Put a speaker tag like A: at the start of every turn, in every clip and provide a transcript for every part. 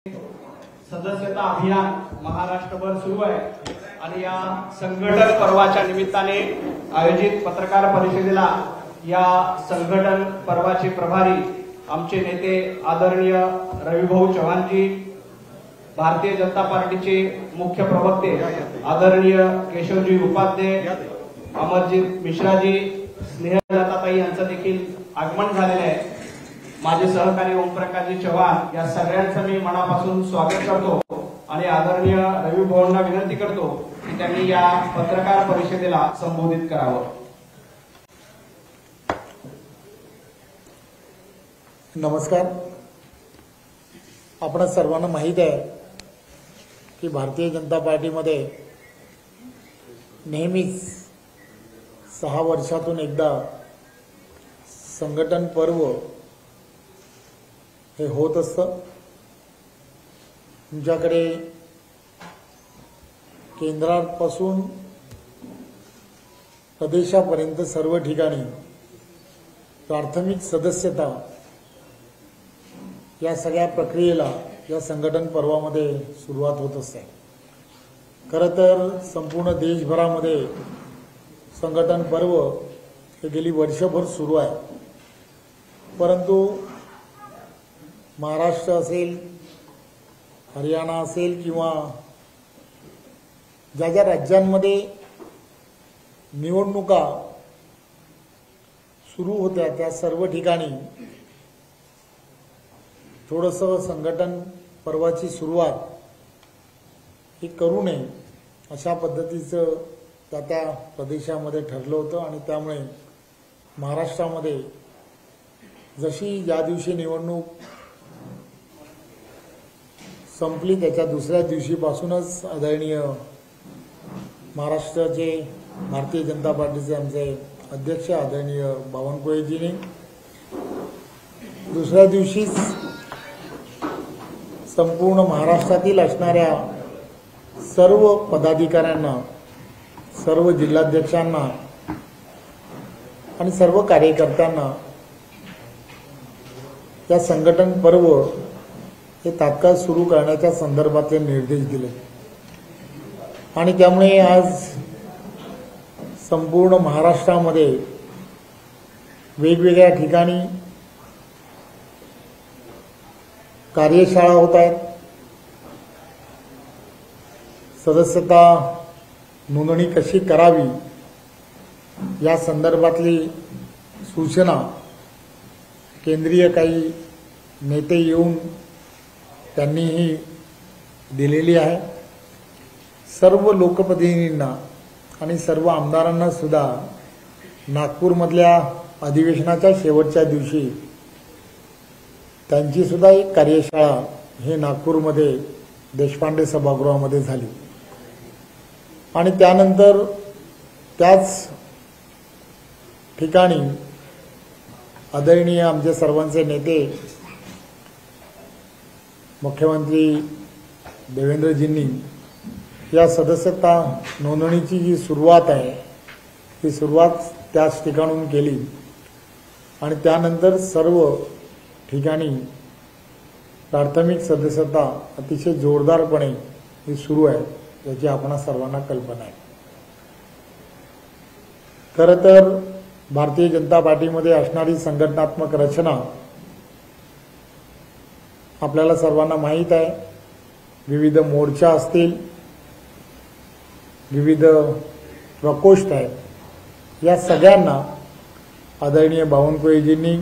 A: सदस्यता अभियान महाराष्ट्रभर सुरू आहे आणि या संघटन पर्वाच्या निमित्ताने आयोजित पत्रकार परिषदेला या संघटन पर्वाचे प्रभारी आमचे नेते आदरणीय रविभाऊ चव्हाणजी, भारतीय जनता पार्टीचे मुख्य प्रवक्ते आदरणीय केशवजी उपाध्याय, अमरजीत मिश्राजी, स्नेहलताताई यांचं देखील आगमन झालेले आहे। माझे सहकारी ओमप्रकाशजी चव्हाण या सगळ्यांचं मी मनापासून स्वागत करतो आणि आदरणीय रविभाऊंना विनंती करतो की त्यांनी या पत्रकार परिषदेला संबोधित करावं।
B: नमस्कार। आपण सर्वांना माहित आहे की भारतीय जनता पार्टीमध्ये नेहमीच 6 वर्षातून एकदा संघटन पर्व हे होत असतं। तुमच्याकडे केंद्रापासून प्रदेशापर्यंत सर्व ठिकाणी प्राथमिक सदस्यता या सगळ्या प्रक्रियेला या संघटन पर्वामध्ये सुरुवात होत असते। खरं तर संपूर्ण देशभरामध्ये संघटन पर्व हे गेली वर्षभर सुरू आहे, परंतु महाराष्ट्र असेल, हरियाणा असेल किंवा ज्या ज्या राज्यांमध्ये निवडणुका सुरू होत्या त्या सर्व ठिकाणी थोडंसं संघटन पर्वाची सुरुवात ही करू नये अशा पद्धतीचं त्या प्रदेशामध्ये ठरलं होतं आणि त्यामुळे महाराष्ट्रामध्ये जशी ज्या दिवशी निवडणूक संपली त्याच्या दुसऱ्या दिवशीपासूनच आदरणीय महाराष्ट्राचे भारतीय जनता पार्टीचे आमचे अध्यक्ष आदरणीय बावनकुळेजींनी दुसऱ्या दिवशीच संपूर्ण महाराष्ट्रातील असणाऱ्या सर्व पदाधिकाऱ्यांना, सर्व जिल्हाध्यक्षांना आणि सर्व कार्यकर्त्यांना या संघटन पर्व हे तात्काळ सुरू करण्याच्या संदर्भातले निर्देश दिले आणि त्यामुळे आज संपूर्ण महाराष्ट्रामध्ये वेगवेगळ्या ठिकाणी कार्यशाळा होत आहेत। सदस्यता नोंदणी कशी करावी या संदर्भातली सूचना केंद्रीय काही नेते येऊन त्यांनीही दिलेली आहे। सर्व लोकप्रतिनिधींना आणि सर्व आमदारांना सुद्धा नागपूरमधल्या अधिवेशनाच्या शेवटच्या दिवशी त्यांची सुद्धा एक कार्यशाळा हे नागपूरमध्ये देशपांडे सभागृहामध्ये झाली आणि त्यानंतर त्याच ठिकाणी आदरणीय आमचे सर्वांचे नेते मुख्यमंत्री देवेंद्रजींनी या सदस्यता नोंदणीची जी सुरुवात आहे ती सुरुवात त्याच ठिकाणून केली आणि त्यानंतर सर्व ठिकाणी प्राथमिक सदस्यता अतिशय जोरदारपणे ही सुरू आहे याची आपणा सर्वांना कल्पना आहे। खरं तर भारतीय जनता पार्टीमध्ये असणारी संघटनात्मक रचना आपल्याला सर्वांना माहीत आहे। विविध मोर्चा असतील, विविध प्रकोष्ठ आहेत, या सगळ्यांना आदरणीय बावनकुळेजींनी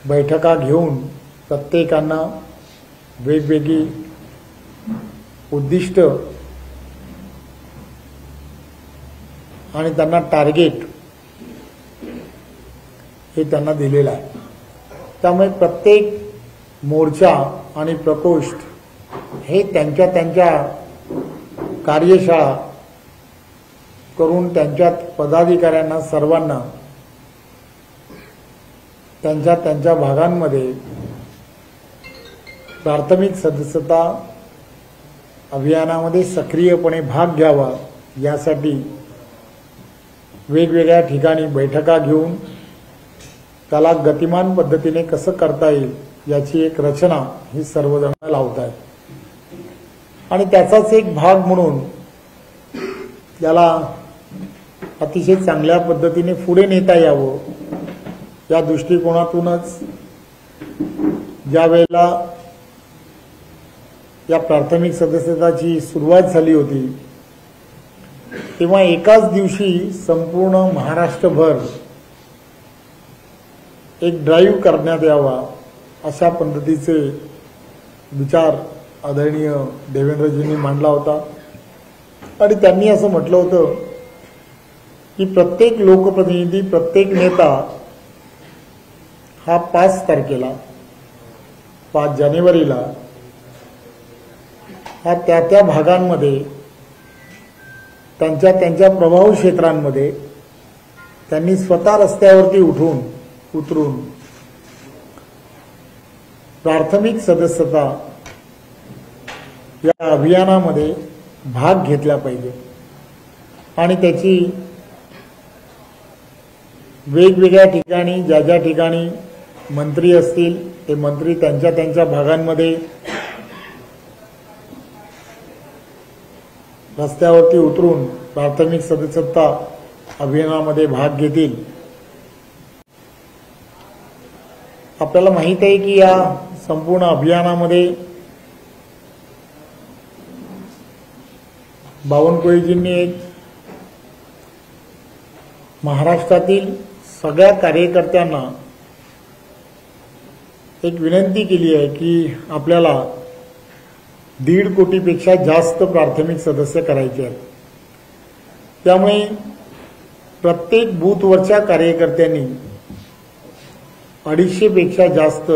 B: बैठका घेऊन प्रत्येकांना वेगवेगळी उद्दिष्ट आणि त्यांना टार्गेट हे त्यांना दिलेलं आहे। त्यामुळे प्रत्येक मोर्चा आणि प्रकोष्ठ हे त्यांच्या त्यांच्या कार्यशाळा करून त्यांच्यात पदाधिकाऱ्यांना सर्वांना त्यांच्या त्यांच्या भागांमध्ये प्राथमिक सदस्यता अभियानामध्ये सक्रियपणे भाग घ्यावा यासाठी वेगवेगळ्या ठिकाणी बैठका घेऊन त्याला गतिमान पद्धतीने कसं करता येईल याची एक रचना ही सर्वजण लावत आहेत आणि त्याचाच एक भाग म्हणून त्याला अतिशय चांगल्या पद्धतीने पुढे नेता यावं या दृष्टिकोनातूनच ज्या वेळेला या प्राथमिक सदस्यताची सुरुवात झाली होती तेव्हा एकाच दिवशी संपूर्ण महाराष्ट्रभर एक ड्राईव्ह करण्यात यावा अशा पद्धतीचे विचार आदरणीय देवेंद्रजींनी मांडला होता आणि त्यांनी असं म्हटलं होतं की प्रत्येक लोकप्रतिनिधी प्रत्येक नेता हा 5 तारखेला 5 जानेवारीला हा त्या भागांमध्ये त्यांच्या प्रभाव क्षेत्रांमध्ये त्यांनी स्वतः रस्त्यावरती उतरून प्राथमिक सदस्यता या अभियानामध्ये भाग घेतला पाहिजे आणि त्याची वेगवेगळ्या ठिकाणी ज्या ठिकाणी मंत्री असतील ते मंत्री त्यांच्या भागांमध्ये रस्त्यावरती उतरून प्राथमिक सदस्यता अभियानामध्ये भाग घेतील। आपल्याला माहित आहे की या संपूर्ण अभियानामध्ये बावनकुळेजींनी एक महाराष्ट्रातील सगळ्या कार्यकर्त्यांना एक विनंती केली आहे की आपल्याला 1.5 कोटीपेक्षा जास्त प्राथमिक सदस्य करायचे आहेत। त्यामुळे प्रत्येक बूथवरच्या कार्यकर्त्यांनी 250 पेक्षा जास्त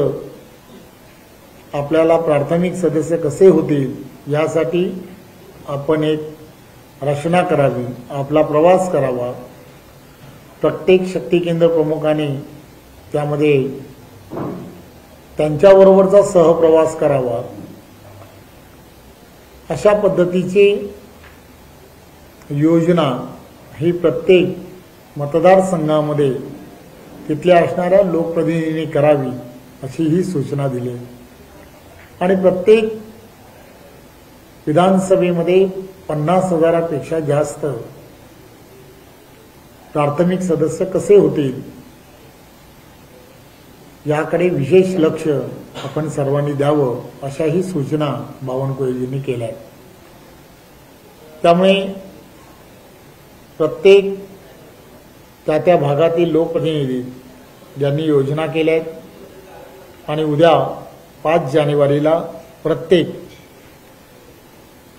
B: आपल्याला प्राथमिक सदस्य कसे होतील यासाठी आपण एक रचना करावी, आपला प्रवास करावा। प्रत्येक शक्ती केंद्र प्रमुखांनी त्यामध्ये त्यांच्याबरोबरचा सहप्रवास करावा। अशा पद्धतीची योजना ही प्रत्येक मतदारसंघामध्ये तिथल्या असणाऱ्या लोकप्रतिनिधींनी करावी अशी ही सूचना दिली आणि प्रत्येक विधानसभेमध्ये 50,000पेक्षा जास्त प्राथमिक सदस्य कसे होतील याकडे विशेष लक्ष आपण सर्वांनी द्यावं अशाही सूचना बावनकुळेजींनी केल्या आहेत। त्यामुळे प्रत्येक त्या भागातील लोकप्रतिनिधी ज्यांनी योजना केल्या आहेत आणि उद्या 5 जानेवारीला प्रत्येक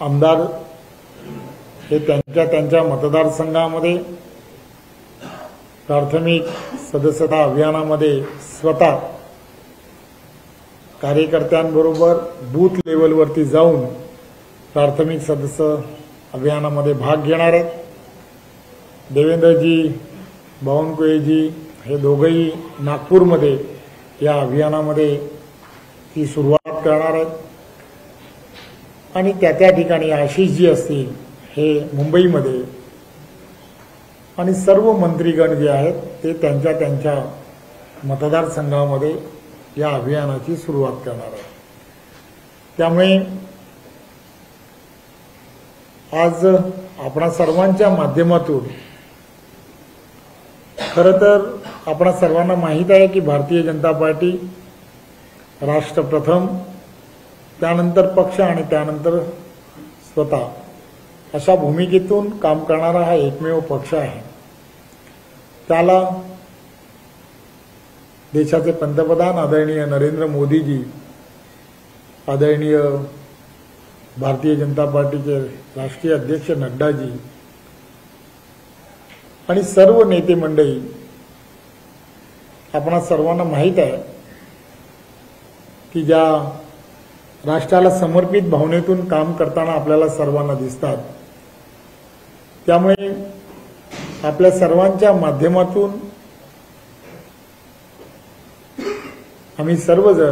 B: आमदार हे त्यांच्या मतदारसंघामध्ये प्राथमिक सदस्यता अभियानामध्ये स्वतः कार्यकर्त्यांबरोबर बूथ लेवलवरती जाऊन प्राथमिक सदस्य अभियानामध्ये भाग घेणार आहेत। देवेंद्रजी बावनकुळेजी हे दोघंही नागपूरमध्ये या अभियानामध्ये ती सुरुवात करणार आहेत आणि त्या ठिकाणी आशिषजी असतील हे मुंबईमध्ये आणि सर्व मंत्रीगण जे आहेत ते त्यांच्या मतदारसंघामध्ये या अभियानाची सुरुवात करणार आहेत। त्यामुळे आज आपणा सर्वांच्या माध्यमातून खरं तर आपणा सर्वांना माहीत आहे की भारतीय जनता पार्टी राष्ट्र प्रथम, त्यानंतर पक्ष आणि त्यानंतर स्वतः अशा भूमिकेतून काम करणारा हा एकमेव पक्ष आहे। त्याला देशाचे पंतप्रधान आदरणीय नरेंद्र मोदीजी, आदरणीय भारतीय जनता पार्टीचे राष्ट्रीय अध्यक्ष नड्डाजी आणि सर्व नेते मंडळी आपणा सर्वांना माहीत आहे की ज्या राष्ट्राला समर्पित भावनेतून काम करताना आपल्याला सर्वांना दिसतात। त्यामुळे आपल्या सर्वांच्या माध्यमातून आम्ही सर्वजण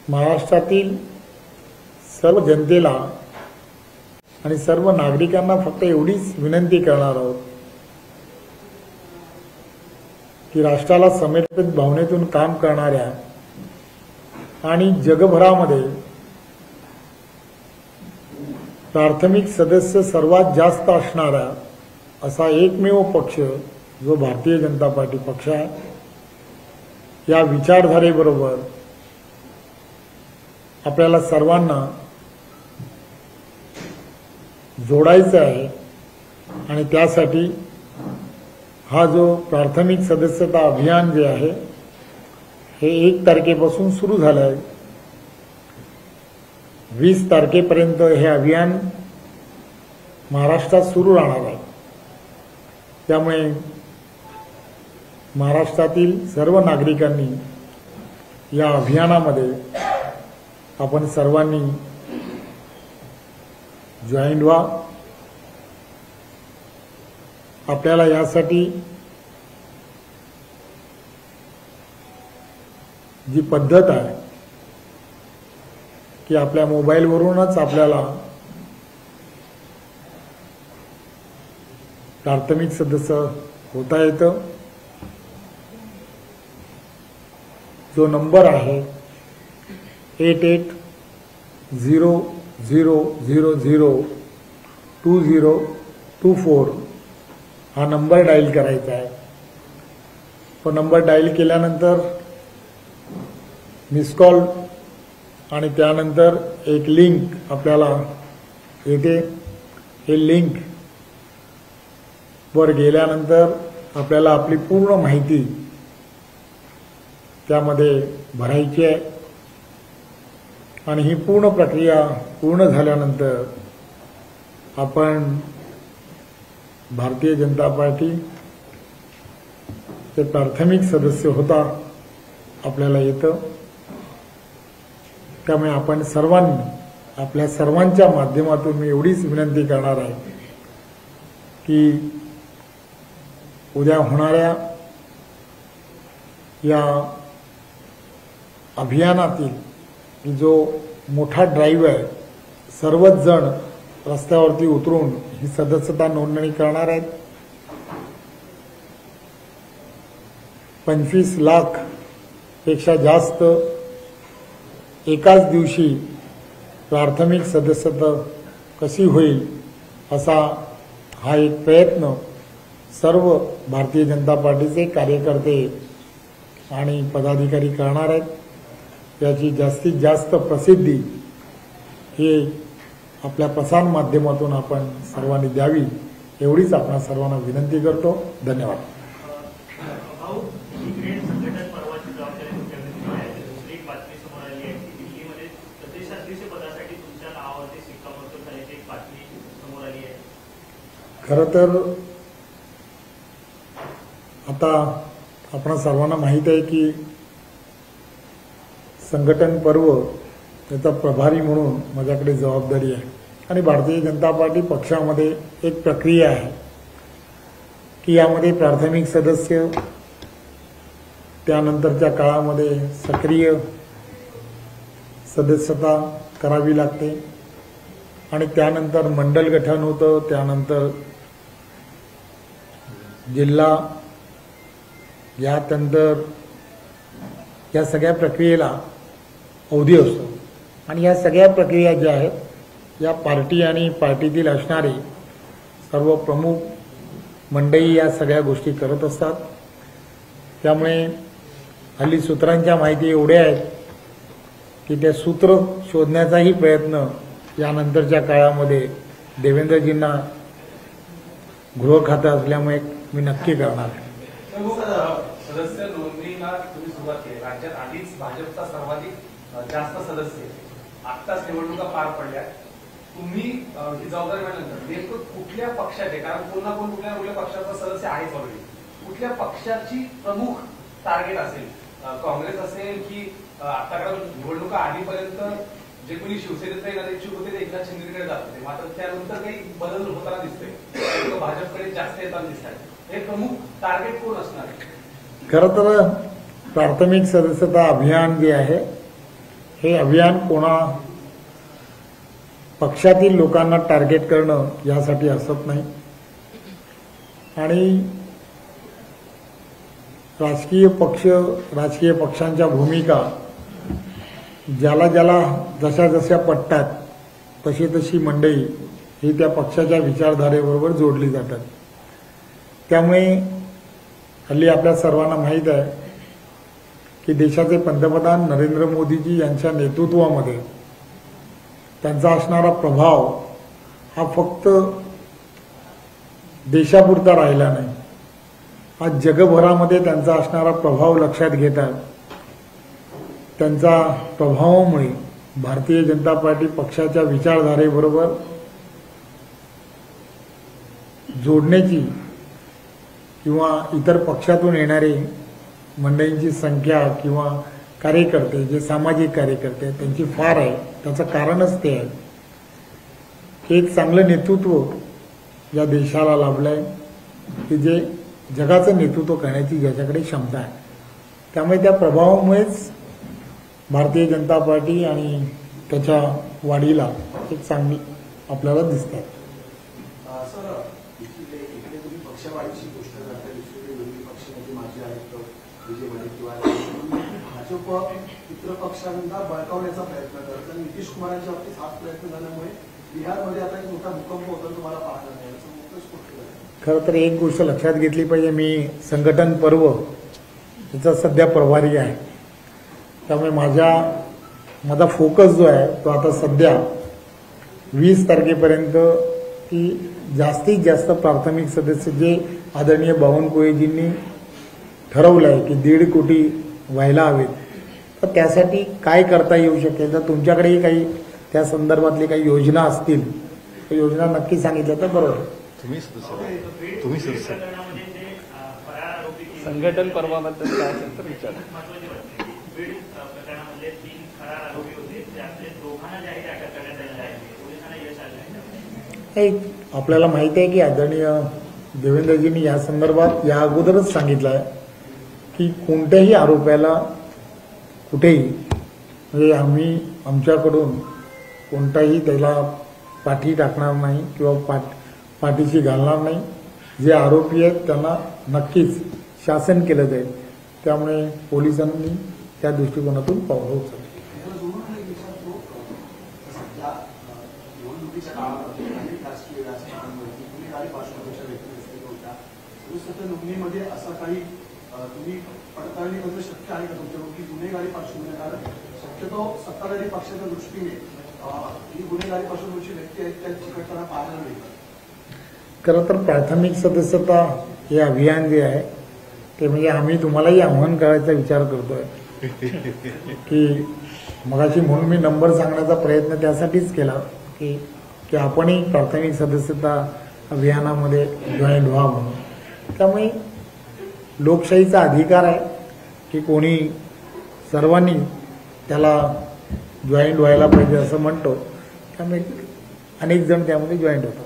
B: महाराष्ट्रातील सर्व जनतेला आणि सर्व नागरिकांना फक्त एवढीच विनंती करणार आहोत की राष्ट्राला समर्पित भावनेतून काम करणाऱ्या आणि जगभरामध्ये प्राथमिक सदस्य सर्वात जास्त असणारा असा एकमेव पक्ष जो भारतीय जनता पार्टी पक्ष आहे. या विचारधारेबरोबर आपल्याला सर्वांना जोडायचं आहे आणि त्यासाठी हा जो प्राथमिक सदस्यता अभियान जे आहे हे 1 तारखेपासून सुरू झालं आहे. 20 तारखेपर्यंत हे अभियान महाराष्ट्रात सुरू राहणार आहे. त्यामुळे महाराष्ट्रातील सर्व नागरिकांनी या अभियानामध्ये आपण सर्वांनी जॉईन व्हा. आपल्याला यासाठी जी पद्धत आहे की आपल्या मोबाईलवरूनच आपल्याला प्राथमिक सदस्य होता येतं. जो नंबर आहे 8800002024 हा नंबर डायल करायचा आहे. तो नंबर डायल केल्यानंतर मिस कॉल आणि त्यानंतर एक लिंक आपल्याला येते. हे लिंक वर गेल्यानंतर आपल्याला आपली पूर्ण माहिती त्यामध्ये भरायची आहे आणि ही पूर्ण प्रक्रिया पूर्ण झाल्यानंतर आपण भारतीय जनता पार्टी ते प्राथमिक सदस्य होता आपल्याला येतं. त्यामुळे आपण सर्वांनी आपल्या सर्वांच्या माध्यमातून मी एवढीच विनंती करणार आहे की उद्या होणाऱ्या या अभियानातील जो मोठा ड्राईव्ह आहे सर्वच जण रस्त्यावरती उतरून ही सदस्यता नोंदणी करणार आहेत. 25 लाख पेक्षा जास्त एकाच दिवशी प्राथमिक सदस्यता कशी होईल असा हा एक प्रयत्न सर्व भारतीय जनता पार्टीचे कार्यकर्ते आणि पदाधिकारी करणार आहेत. याची जास्तीत जास्त प्रसिद्धी हे आपल्या प्रसार माध्यमातून आपण सर्वांनी द्यावी एवढीच आपण सर्वांना विनंती करतो. धन्यवाद.
C: भाऊ, ही संघटन पर्वाची जबाबदारी तुमच्याकडे आहे. दुसरी एक बातमी समोर आली आहे की दिल्लीमध्ये प्रदेशाध्यक्ष पदासाठी तुमच्या नावावरती शिक्कामोर्तब झाल्याची एक बातमी समोर आली आहे.
B: खरं तर आता आपण सर्वांना माहीत आहे की संघटन पर्व त्याचा प्रभारी म्हणून माझ्याकडे जबाबदारी आहे आणि भारतीय जनता पार्टी पक्षामध्ये एक प्रक्रिया आहे की यामध्ये प्राथमिक सदस्य त्यानंतरच्या काळामध्ये सक्रिय सदस्यता करावी लागते आणि त्यानंतर मंडल गठन होतं. त्यानंतर जिल्हा यानंतर या सगळ्या प्रक्रियेला अवधी असतो आणि या सगळ्या प्रक्रिया ज्या आहेत या पार्टी आणि पार्टीतील असणारे सर्व प्रमुख मंडळी या सगळ्या गोष्टी करत असतात. त्यामुळे हल्ली सूत्रांच्या माहिती एवढ्या आहेत की त्या सूत्र शोधण्याचाही प्रयत्न यानंतरच्या काळामध्ये देवेंद्रजींना गृह खातं असल्यामुळे मी नक्की करणार आहे.
D: सदस्य नोंदणीला तुम्ही सुरुवात केली. राज्यात आधीच भाजपचा सर्वाधिक जास्त सदस्य आत्ताच निवडणुका पार पडल्या. तुम्ही ही जबाबदारी मिळाल्यानंतर नेमकं कुठल्या पक्षाचे, कारण कोण ना कोण कुठल्या पक्षाचा सदस्य आहेच ऑलरेडी, कुठल्या पक्षाची प्रमुख टार्गेट असेल? काँग्रेस असेल की आताकडे निवडणुका आधीपर्यंत जे कोणी शिवसेनेत येणार इच्छुक होते ते एकनाथ शिंदेकडे जात होते, मात्र त्यानंतर काही बदल होताना दिसतोय, भाजपकडे जास्त येताना दिसत आहे. हे प्रमुख टार्गेट कोण असणार?
B: खरं तर प्राथमिक सदस्यता अभियान जे आहे हे अभियान कोणा पक्षातील लोकांना टार्गेट करणं यासाठी असत नाही आणि राजकीय पक्षांच्या भूमिका ज्याला जशा जशा पटतात तशी तशी मंडळी ही त्या पक्षाच्या विचारधारेबरोबर जोडली जातात. त्यामुळे हल्ली आपल्या सर्वांना माहीत आहे की देशाचे पंतप्रधान नरेंद्र मोदीजी यांच्या नेतृत्वामध्ये त्यांचा असणारा प्रभाव हा फक्त देशापुरता राहिला नाही. आज जगभरामध्ये त्यांचा असणारा प्रभाव लक्षात घेतात. त्यांचा प्रभावामुळे भारतीय जनता पार्टी पक्षाच्या विचारधारेबरोबर जोडण्याची किंवा इतर पक्षातून येणारे मंडळींची संख्या किंवा कार्यकर्ते जे सामाजिक कार्यकर्ते त्यांची फार आहे. त्याचं कारणच ते आहे की एक चांगलं नेतृत्व या देशाला लाभलं आहे की जे जगाचं नेतृत्व करण्याची ज्याच्याकडे क्षमता आहे. त्यामुळे त्या प्रभावामुळेच भारतीय जनता पार्टी आणि त्याच्या वाढीला एक चांगली आपल्याला दिसत आहे.
E: सर, इकडे तुम्ही पक्षवाढीची गोष्ट करता, दुसरीकडे विरोधी पक्षनेते माजी आयुक्त विजय वडेट्टीवार भाजप इतर पक्षांना बळकावण्याचा प्रयत्न करत आणि नितीश कुमारांच्या बाबतीत हाच प्रयत्न झाल्यामुळे बिहारमध्ये आता एक मोठा भूकंप होता तुम्हाला पाहणार नाही असं मोठं स्पष्ट झालं.
B: खरं तर एक गोष्ट लक्षात घेतली पाहिजे, मी संघटन पर्व याचा सध्या प्रभारी आहे. त्यामुळे माझा फोकस जो आहे तो आता सध्या 20 तारखेपर्यंत की जास्तीत जास्त प्राथमिक सदस्य जे आदरणीय बावनकुळेजींनी ठरवलं आहे की 1.5 कोटी व्हायला हवेत, तर त्यासाठी काय करता येऊ शकेल. तर तुमच्याकडेही काही त्या संदर्भातली काही योजना असतील तर योजना नक्की सांगितल्या तर बरोबर.
C: बीड प्रकरणामध्ये जे फरार आरोपी
A: संघटन पर्वाबद्दल काय असेल तर विचार.
C: महत्वाची बातमी आहे. बीड प्रकरणामध्ये 3 फरार आरोपी होते, त्यातले दोघांना जाहीर अटक करण्यात आलेलं आहे. पोलिसांना यश आलं आहे.
B: आपल्याला माहिती आहे की आदरणीय देवेंद्रजींनी या संदर्भात या अगोदरच सांगितलं आहे की कोणत्याही आरोपाला कुठेही म्हणजे आम्ही आमच्याकडून कोणताही त्याला पाठी टाकणार नाही किंवा पाठीशी घालणार नाही. जे आरोपी आहेत त्यांना नक्कीच शासन केलं जाईल. त्यामुळे पोलिसांनी त्या दृष्टिकोनातून पावलं उचलली.
E: निवडणुकीच्या काळामध्ये अनेक राजकीय राजकारणावरती गुन्हेगारी पार्श्वभूमीच्या व्यक्ती उपस्थित होत्या. सध्या नोंदणीमध्ये असा काही तुम्ही पडताळणी करणं शक्य आहे का तुमच्याकडून की गुन्हेगारी पार्श्वभूमी, कारण शक्यतो सत्ताधारी पक्षाच्या दृष्टीने ही गुन्हेगारी पार्श्वभूमीची व्यक्ती आहेत त्या चिकटपणा पाहायला मिळतात.
B: खरं तर प्राथमिक सदस्यता हे अभियान जे आहे ते म्हणजे आम्ही तुम्हालाही आव्हान करायचा विचार करतोय की मगाशी म्हणून मी नंबर सांगण्याचा प्रयत्न त्यासाठीच केला की आपणही प्राथमिक सदस्यता अभियानामध्ये जॉईन व्हा म्हणून. त्यामुळे लोकशाहीचा अधिकार आहे की कोणी सर्वांनी त्याला जॉईन व्हायला पाहिजे असं म्हणतो. त्यामुळे अनेक जण त्यामध्ये जॉईन होतात.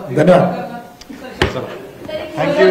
B: धन्यवाद.
A: थँक्यू.